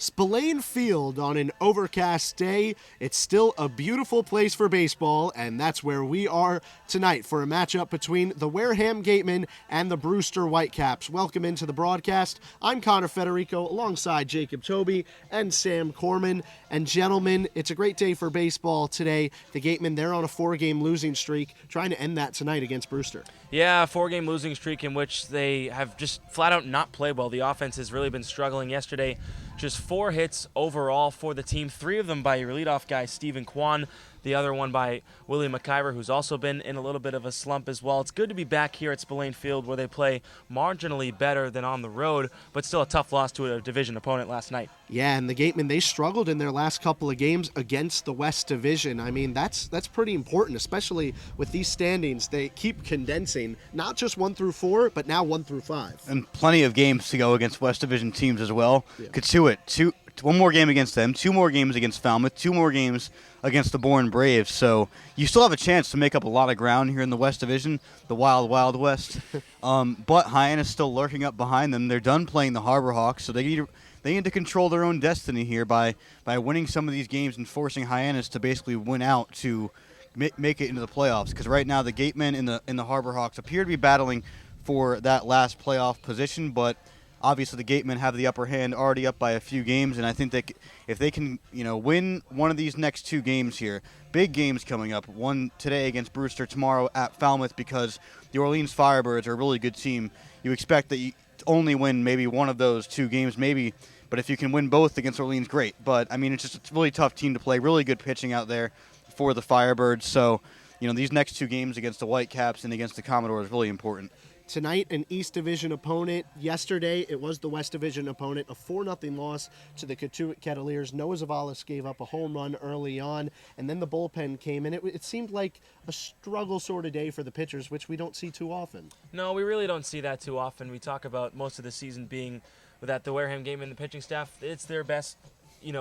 Spillane Field on an overcast day. It's still a beautiful place for baseball, and that's where we are tonight for a matchup between the Wareham Gatemen and the Brewster Whitecaps. Welcome into the broadcast. I'm Connor Federico alongside Jacob Toby and Sam Corman. And gentlemen, it's a great day for baseball today. The Gatemen, they're on a 4-game losing streak, trying to end that tonight against Brewster. Yeah, a 4-game losing streak in which they have just flat out not played well. The offense has really been struggling yesterday. Just 4 hits overall for the team, 3 of them by your leadoff guy, Stephen Kwan, the other one by Willie McIver, who's also been in a little bit of a slump as well. It's good to be back here at Spillane Field where they play marginally better than on the road, but still a tough loss to a division opponent last night. Yeah, and the Gatemen, they struggled in their last couple of games against the West Division. I mean, that's pretty important, especially with these standings. They keep condensing, not just 1 through 4, but now 1 through 5. And plenty of games to go against West Division teams as well. Yeah. One more game against them, 2 more games against Falmouth, 2 more games against the Bourne Braves. So you still have a chance to make up a lot of ground here in the West Division, the Wild Wild West. But Hyannis still lurking up behind them. They're done playing the Harbor Hawks, so they need to control their own destiny here by winning some of these games and forcing Hyannis to basically win out to make it into the playoffs. Because right now the Gatemen in the Harbor Hawks appear to be battling for that last playoff position, but obviously the Gatemen have the upper hand, already up by a few games, and I think if they can win one of these next 2 games here, big games coming up, one today against Brewster, tomorrow at Falmouth, because the Orleans Firebirds are a really good team. You expect that you only win maybe one of those 2 games, maybe, but if you can win both against Orleans, great. But, I mean, it's a really tough team to play, really good pitching out there for the Firebirds. So, these next 2 games against the Whitecaps and against the Commodores is really important. Tonight, an East Division opponent. Yesterday, it was the West Division opponent. A 4-0 loss to the Katuitt Kettleers. Noah Zavalis gave up a home run early on, and then the bullpen came in. It seemed like a struggle sort of day for the pitchers, which we don't see too often. No, we really don't see that too often. We talk about most of the season being that the Wareham Gatemen, the pitching staff, it's their best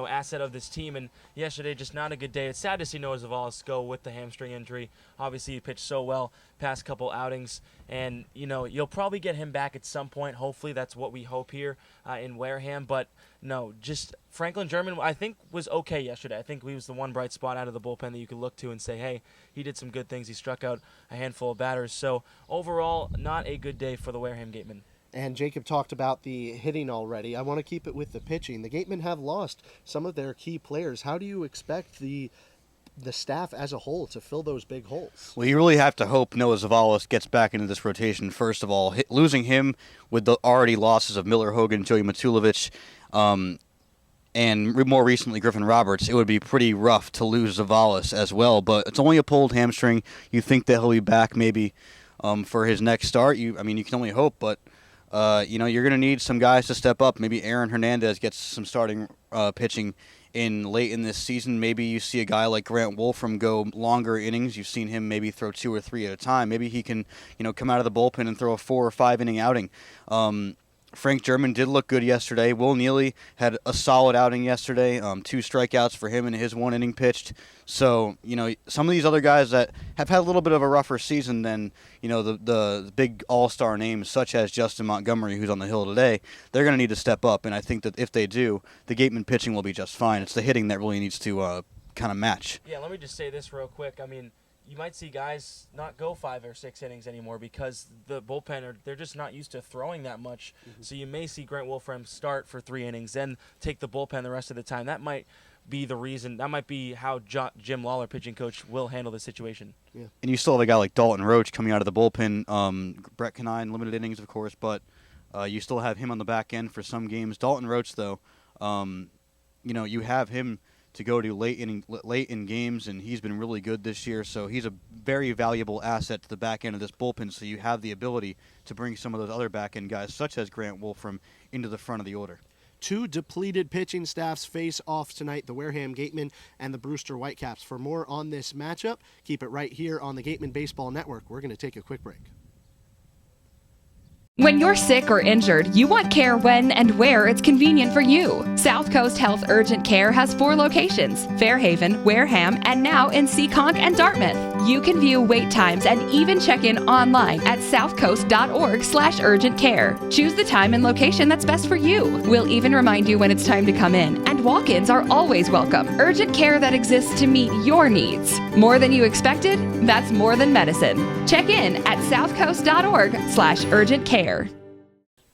asset of this team, and yesterday just not a good day. It's sad to see Noah Zavalis go with the hamstring injury. Obviously he pitched so well past couple outings, and you'll probably get him back at some point. Hopefully that's what we hope here in Wareham, but no, just Franklin German I think was okay yesterday. I think he was the one bright spot out of the bullpen that you could look to and say, hey, he did some good things. He struck out a handful of batters. So overall, not a good day for the Wareham Gatemen. And Jacob talked about the hitting already. I want to keep it with the pitching. The Gatemen have lost some of their key players. How do you expect the staff as a whole to fill those big holes? Well, you really have to hope Noah Zavalis gets back into this rotation, first of all. Losing him with the already losses of Miller Hogan, Joey Matulovic, and more recently Griffin Roberts, it would be pretty rough to lose Zavalis as well. But it's only a pulled hamstring. You think that he'll be back maybe for his next start. You can only hope, but you're going to need some guys to step up. Maybe Aaron Hernandez gets some starting pitching late in this season. Maybe you see a guy like Grant Wolfram go longer innings. You've seen him maybe throw 2 or 3 at a time. Maybe he can, come out of the bullpen and throw a 4 or 5 inning outing. Frank German did look good yesterday. Will Neely had a solid outing yesterday. 2 strikeouts for him in his 1 inning pitched. So, some of these other guys that have had a little bit of a rougher season than, the big all-star names such as Justin Montgomery, who's on the hill today, they're going to need to step up. And I think that if they do, the Gatemen pitching will be just fine. It's the hitting that really needs to kind of match. Yeah, let me just say this real quick. I mean, you might see guys not go 5 or 6 innings anymore because the bullpen, they're just not used to throwing that much. Mm-hmm. So you may see Grant Wolfram start for 3 innings, then take the bullpen the rest of the time. That might be the reason. That might be how Jim Lawler, pitching coach, will handle the situation. Yeah. And you still have a guy like Dalton Roach coming out of the bullpen. Brett Canine, limited innings, of course, but you still have him on the back end for some games. Dalton Roach, though, you have him to go to late in games, and he's been really good this year. So he's a very valuable asset to the back end of this bullpen. So you have the ability to bring some of those other back end guys, such as Grant Wolfram, into the front of the order. 2 depleted pitching staffs face off tonight, the Wareham Gatemen and the Brewster Whitecaps. For more on this matchup, keep it right here on the Gatemen Baseball Network. We're going to take a quick break. When you're sick or injured, you want care when and where it's convenient for you. South Coast Health Urgent Care has 4 locations: Fairhaven, Wareham, and now in Seekonk and Dartmouth. You can view wait times and even check in online at southcoast.org/urgent care. Choose the time and location that's best for you. We'll even remind you when it's time to come in, and walk-ins are always welcome. Urgent care that exists to meet your needs. More than you expected? That's more than medicine. Check in at southcoast.org/urgent care.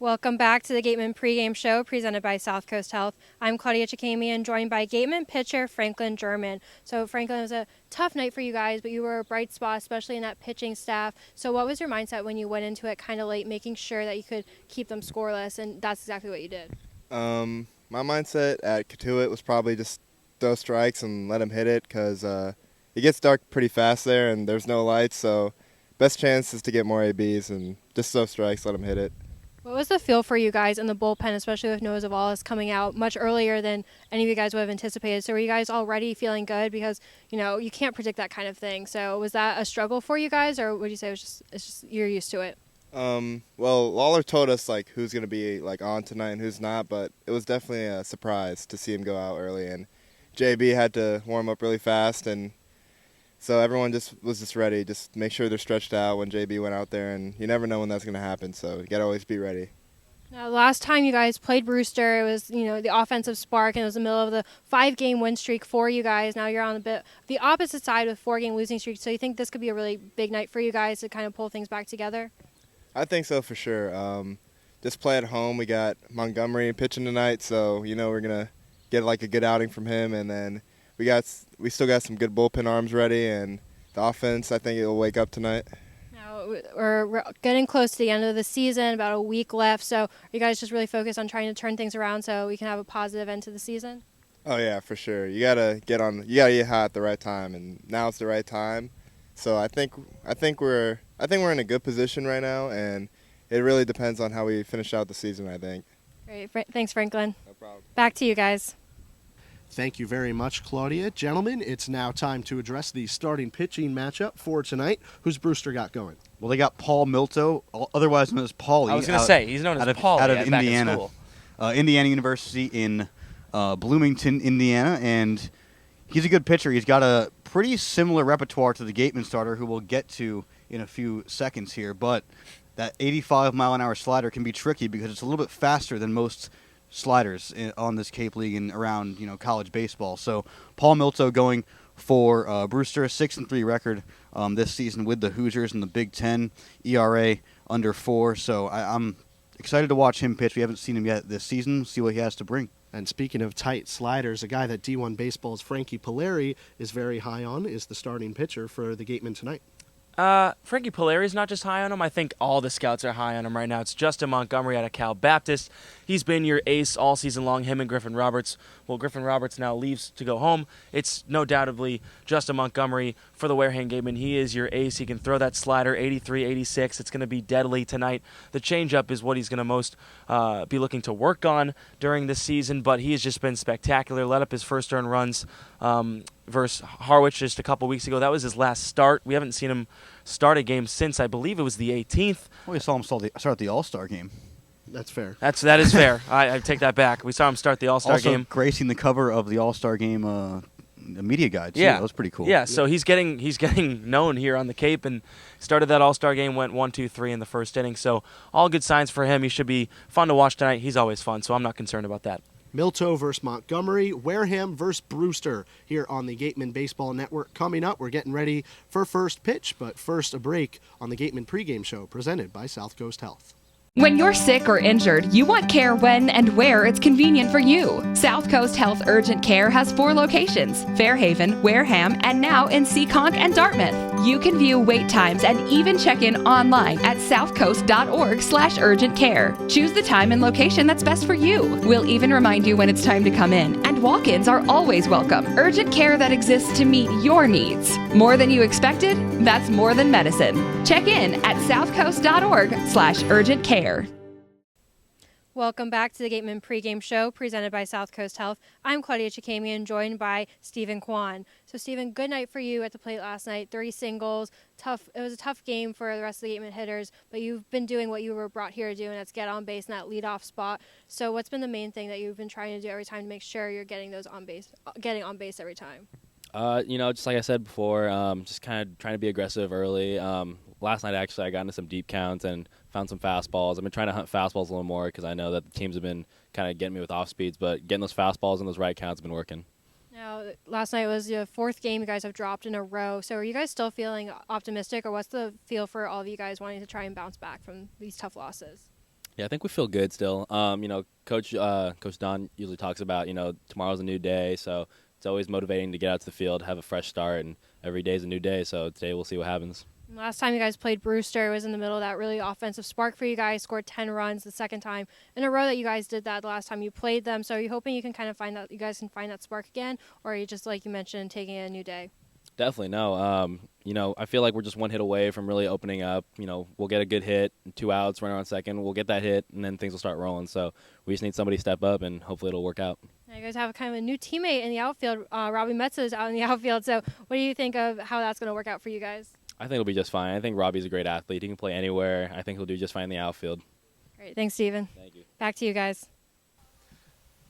Welcome back to the Gatemen Pregame Show presented by South Coast Health. I'm Claudia Chikamian, joined by Gatemen pitcher Franklin German. So Franklin, it was a tough night for you guys, but you were a bright spot, especially in that pitching staff. So what was your mindset when you went into it kind of late, making sure that you could keep them scoreless, and that's exactly what you did? My mindset at Katuitt was probably just throw strikes and let him hit it, because it gets dark pretty fast there and there's no lights, so best chance is to get more ABs and just throw strikes, let him hit it. What was the feel for you guys in the bullpen, especially with Noah Zavalis coming out much earlier than any of you guys would have anticipated? So were you guys already feeling good? Because, you can't predict that kind of thing. So was that a struggle for you guys, or would you say it's just you're used to it? Well, Lawler told us who's going to be on tonight and who's not, but it was definitely a surprise to see him go out early, and JB had to warm up really fast, and so everyone was just ready. Just make sure they're stretched out when JB went out there, and you never know when that's going to happen, so you got to always be ready. Now, last time you guys played Brewster, it was, the offensive spark, and it was the middle of the 5-game win streak for you guys. Now you're on the opposite side with 4-game losing streak, so you think this could be a really big night for you guys to kind of pull things back together? I think so for sure. Just play at home. We got Montgomery pitching tonight, so we're going to get a good outing from him, and then we still got some good bullpen arms ready, and the offense, I think it will wake up tonight. Now we're getting close to the end of the season, about a week left, so are you guys just really focused on trying to turn things around so we can have a positive end to the season? Oh yeah, for sure. You gotta get hot at the right time, and now it's the right time. So I think we're in a good position right now, and it really depends on how we finish out the season, I think. Great. Thanks, Franklin. No problem. Back to you guys. Thank you very much, Claudia. Gentlemen, it's now time to address the starting pitching matchup for tonight. Who's Brewster got going? Well, they got Paul Milto, otherwise known as Paulie. I was going to say, he's known as Paulie out of back Indiana. in school. Indiana University in Bloomington, Indiana, and he's a good pitcher. He's got a pretty similar repertoire to the Gatemen starter, who we'll get to in a few seconds here, but that 85-mile-an-hour slider can be tricky because it's a little bit faster than most sliders on this Cape League and around college baseball. So Paul Milto going for Brewster, a 6-3 record this season with the Hoosiers in the Big Ten, ERA under 4. So I'm excited to watch him pitch. We haven't seen him yet this season. See what he has to bring. And speaking of tight sliders, a guy that D1 Baseball's Frankie Polari is very high on is the starting pitcher for the Gatemen tonight. Frankie Polari's not just high on him. I think all the scouts are high on him right now. It's Justin Montgomery out of Cal Baptist. He's been your ace all season long, him and Griffin Roberts. Well, Griffin Roberts now leaves to go home. It's no doubtably Justin Montgomery for the Wareham Gatemen. He is your ace. He can throw that slider 83, 86. It's going to be deadly tonight. The changeup is what he's going to most be looking to work on during this season, but he has just been spectacular. Let up his first earned runs versus Harwich just a couple weeks ago. That was his last start. We haven't seen him start a game since, I believe it was the 18th. Well, we saw him start the All-Star game. That's fair. That is fair. I take that back. We saw him start the All-Star game. Also gracing the cover of the All-Star game the media guide, too. Yeah. That was pretty cool. Yeah, so he's getting known here on the Cape, and started that All-Star game, went 1-2-3 in the first inning. So all good signs for him. He should be fun to watch tonight. He's always fun, so I'm not concerned about that. Milto versus Montgomery, Wareham versus Brewster here on the Gatemen Baseball Network. Coming up, we're getting ready for first pitch, but first a break on the Gatemen Pregame Show presented by South Coast Health. When you're sick or injured, you want care when and where it's convenient for you. South Coast Health Urgent Care has 4 locations: Fairhaven, Wareham, and now in Seekonk and Dartmouth. You can view wait times and even check in online at southcoast.org/urgent care. Choose the time and location that's best for you. We'll even remind you when it's time to come in, and walk-ins are always welcome. Urgent care that exists to meet your needs. More than you expected? That's more than medicine. Check in at southcoast.org/urgent care. Welcome back to the Gatemen Pregame Show presented by South Coast Health. I'm Claudia Chikamian, joined by Stephen Kwan. So, Stephen, good night for you at the plate last night. 30 singles. It was a tough game for the rest of the Gatemen hitters, but you've been doing what you were brought here to do, and that's get on base in that leadoff spot. So, what's been the main thing that you've been trying to do every time to make sure you're getting on base every time? Just like I said before, just kind of trying to be aggressive early. Last night, actually, I got into some deep counts and found some fastballs. I've been trying to hunt fastballs a little more because I know that the teams have been kind of getting me with off speeds, but getting those fastballs and those right counts have been working. Now, last night was the fourth game you guys have dropped in a row. So are you guys still feeling optimistic, or what's the feel for all of you guys wanting to try and bounce back from these tough losses? Yeah, I think we feel good still. Coach Don usually talks about, tomorrow's a new day, so it's always motivating to get out to the field, have a fresh start, and every day is a new day, so today we'll see what happens. Last time you guys played Brewster, it was in the middle of that really offensive spark for you guys, scored 10 runs the second time in a row that you guys did that the last time you played them. So are you hoping you can kind of find that, you guys can find that spark again, or are you just, like you mentioned, taking a new day? Definitely, no. I feel like we're just one hit away from really opening up. We'll get a good hit, 2 outs, runner on second. We'll get that hit, and then things will start rolling. So we just need somebody to step up, and hopefully it'll work out. Now you guys have kind of a new teammate in the outfield. Robbie Metz is out in the outfield. So what do you think of how that's going to work out for you guys? I think it'll be just fine. I think Robbie's a great athlete. He can play anywhere. I think he'll do just fine in the outfield. Great. Thanks, Steven. Thank you. Back to you guys.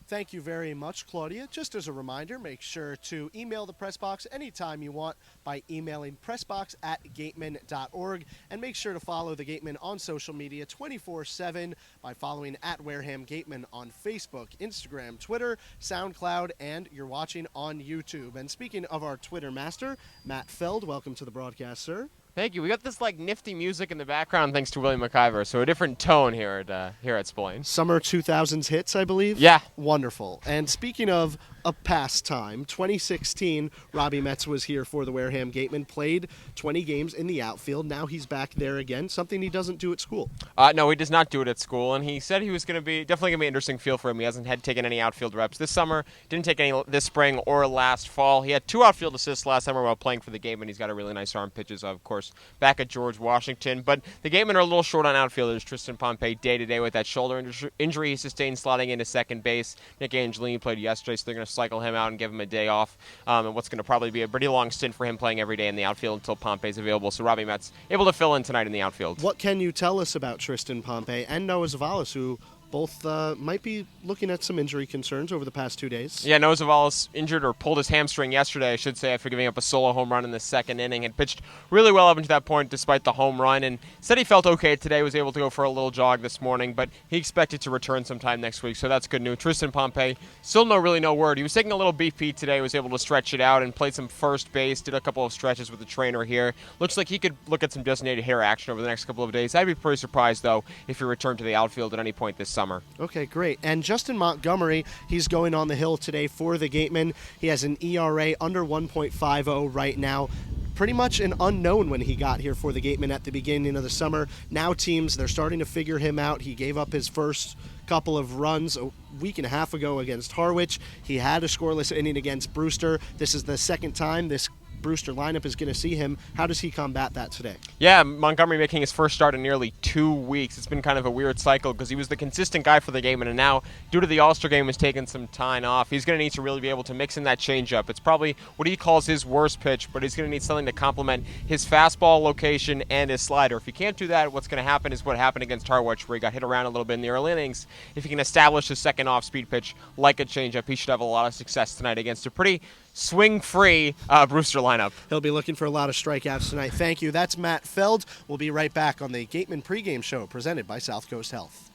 Thank you very much, Claudia. Just as a reminder, make sure to email the press box anytime you want by emailing pressbox@gatemen.org. And make sure to follow the Gatemen on social media 24/7 by following @Wareham Gatemen on Facebook, Instagram, Twitter, SoundCloud, and you're watching on YouTube. And speaking of our Twitter master, Matt Feld, welcome to the broadcast, sir. Thank you. We got this nifty music in the background thanks to William McIver, so a different tone here at Spillane. Summer 2000s hits, I believe? Yeah. Wonderful. And speaking of a pastime, 2016, Robbie Metz was here for the Wareham Gatemen, played 20 games in the outfield. Now he's back there again, something he doesn't do at school. No, he does not do it at school, and he said he was definitely going to be an interesting feel for him. He hasn't taken any outfield reps this summer, didn't take any this spring or last fall. He had 2 outfield assists last summer while playing for the Gatemen. He's got a really nice arm, pitches, of course, back at George Washington. But the Gatemen are a little short on outfielders. Tristan Pompey day-to-day with that shoulder injury he sustained sliding into second base. Nick Angelini played yesterday, so they're going to cycle him out and give him a day off, and what's going to probably be a pretty long stint for him playing every day in the outfield until Pompey's available. So Robbie Metz able to fill in tonight in the outfield. What can you tell us about Tristan Pompey and Noah Zavalis, who both might be looking at some injury concerns over the past 2 days? Yeah, Noah Zavalis injured or pulled his hamstring yesterday, I should say, after giving up a solo home run in the second inning. Had pitched really well up until that point despite the home run, and said he felt okay today, was able to go for a little jog this morning, but he expected to return sometime next week, so that's good news. Tristan Pompey, still no word. He was taking a little BP today, was able to stretch it out and played some first base, did a couple of stretches with the trainer here. Looks like he could look at some designated hitter action over the next couple of days. I'd be pretty surprised, though, if he returned to the outfield at any point this summer. Okay, great. And Justin Montgomery, he's going on the hill today for the Gatemen. He has an ERA under 1.50 right now. Pretty much an unknown when he got here for the Gatemen at the beginning of the summer. Now teams, they're starting to figure him out. He gave up his first couple of runs a week and a half ago against Harwich. He had a scoreless inning against Brewster. This is the second time this Brewster lineup is going to see him. How does he combat that today? Yeah, Montgomery making his first start in nearly 2 weeks. It's been kind of a weird cycle because he was the consistent guy for the game, and now, due to the All-Star game, has taken some time off. He's going to need to really be able to mix in that changeup. It's probably what he calls his worst pitch, but he's going to need something to complement his fastball location and his slider. If he can't do that, what's going to happen is what happened against Harwich, where he got hit around a little bit in the early innings. If he can establish his second off-speed pitch like a changeup, he should have a lot of success tonight against a pretty swing-free Brewster lineup. He'll be looking for a lot of strikeouts tonight. Thank you. That's Matt Feld. We'll be right back on the Gatemen pregame show presented by South Coast Health.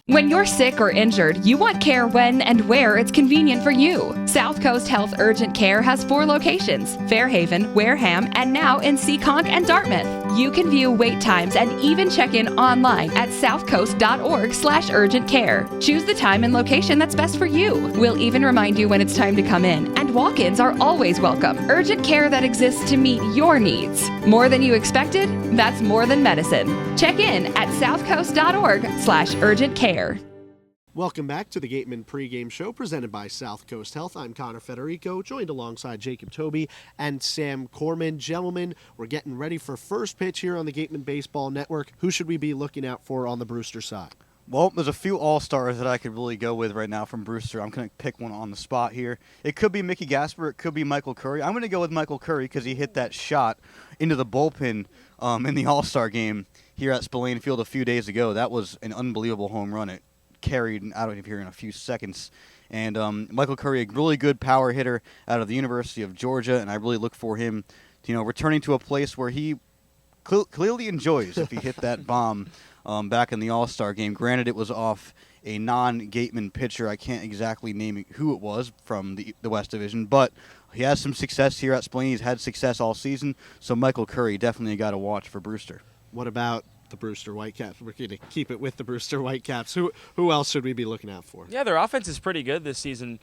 When you're sick or injured, you want care when and where it's convenient for you. South Coast Health Urgent Care has 4 locations: Fairhaven, Wareham, and now in Seekonk and Dartmouth. You can view wait times and even check in online at southcoast.org/urgentcare. Choose the time and location that's best for you. We'll even remind you when it's time to come in, and walk-ins are always welcome. Urgent care that exists to meet your needs. More than you expected? That's more than medicine. Check in at southcoast.org/urgentcare. Welcome back to the Gatemen pregame show presented by South Coast Health. I'm Connor Federico, joined alongside Jacob Toby and Sam Corman. Gentlemen, we're getting ready for first pitch here on the Gatemen Baseball Network. Who should we be looking out for on the Brewster side? Well, there's a few all-stars that I could really go with right now from Brewster. I'm going to pick one on the spot here. It could be Mickey Gasper. It could be Michael Curry. I'm going to go with Michael Curry because he hit that shot into the bullpen in the All-Star game here at Spillane Field a few days ago. That was an unbelievable home run. It carried out of here in a few seconds. And Michael Curry, a really good power hitter out of the University of Georgia, and I really look for him to, returning to a place where he clearly enjoys if he hit that bomb back in the All-Star game. Granted, it was off a non-Gateman pitcher. I can't exactly name who it was from the West Division, but he has some success here at Spillane. He's had success all season, so Michael Curry definitely got to watch for Brewster. What about the Brewster Whitecaps? We're going to keep it with the Brewster Whitecaps. Who else should we be looking out for? Yeah, their offense is pretty good this season.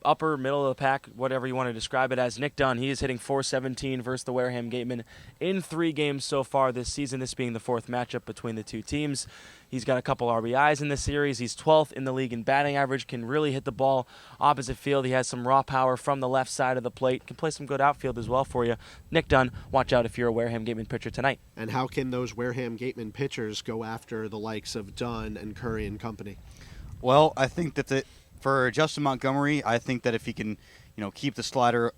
Upper, middle of the pack, whatever you want to describe it as. Nick Dunn, he is hitting .417 versus the Wareham Gatemen in 3 games so far this season, this being the 4th matchup between the two teams. He's got a couple RBIs in this series. He's 12th in the league in batting average, can really hit the ball opposite field. He has some raw power from the left side of the plate, can play some good outfield as well for you. Nick Dunn, watch out if you're a Wareham Gatemen pitcher tonight. And how can those Wareham Gatemen pitchers go after the likes of Dunn and Curry and company? Well, I think that for Justin Montgomery, I think that if he can, keep the slider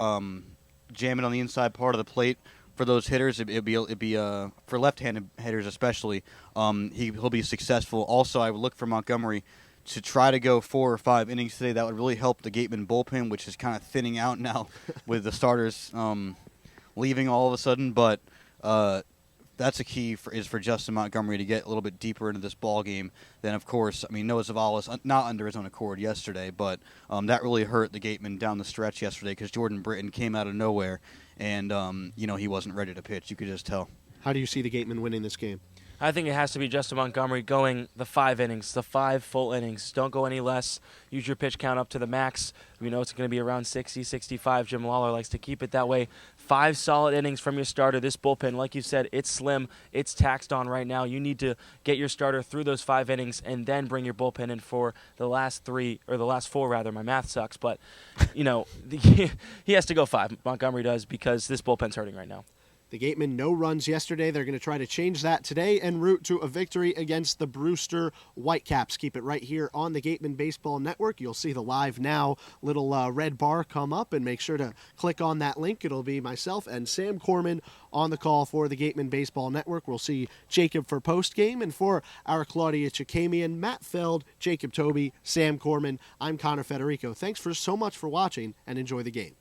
jamming on the inside part of the plate for those hitters, it'd be for left-handed hitters especially, he'll be successful. Also, I would look for Montgomery to try to go 4 or 5 innings today. That would really help the Gateman bullpen, which is kind of thinning out now with the starters leaving all of a sudden. But that's a key for Justin Montgomery to get a little bit deeper into this ball game. Then, of course, Noah Zavala's not under his own accord yesterday, but that really hurt the Gatemen down the stretch yesterday because Jordan Britton came out of nowhere, and he wasn't ready to pitch. You could just tell. How do you see the Gatemen winning this game? I think it has to be Justin Montgomery going the 5 innings, the 5 full innings. Don't go any less. Use your pitch count up to the max. We know it's going to be around 60, 65. Jim Lawler likes to keep it that way. 5 solid innings from your starter. This bullpen, like you said, it's slim. It's taxed on right now. You need to get your starter through those 5 innings and then bring your bullpen in for the last 4 rather. My math sucks, but he has to go 5. Montgomery does because this bullpen's hurting right now. The Gatemen, no runs yesterday. They're going to try to change that today en route to a victory against the Brewster Whitecaps. Keep it right here on the Gatemen Baseball Network. You'll see the Live Now little red bar come up, and make sure to click on that link. It'll be myself and Sam Corman on the call for the Gatemen Baseball Network. We'll see Jacob for postgame, and for our Claudia Chikamian, Matt Feld, Jacob Toby, Sam Corman, I'm Connor Federico. Thanks so much for watching, and enjoy the game.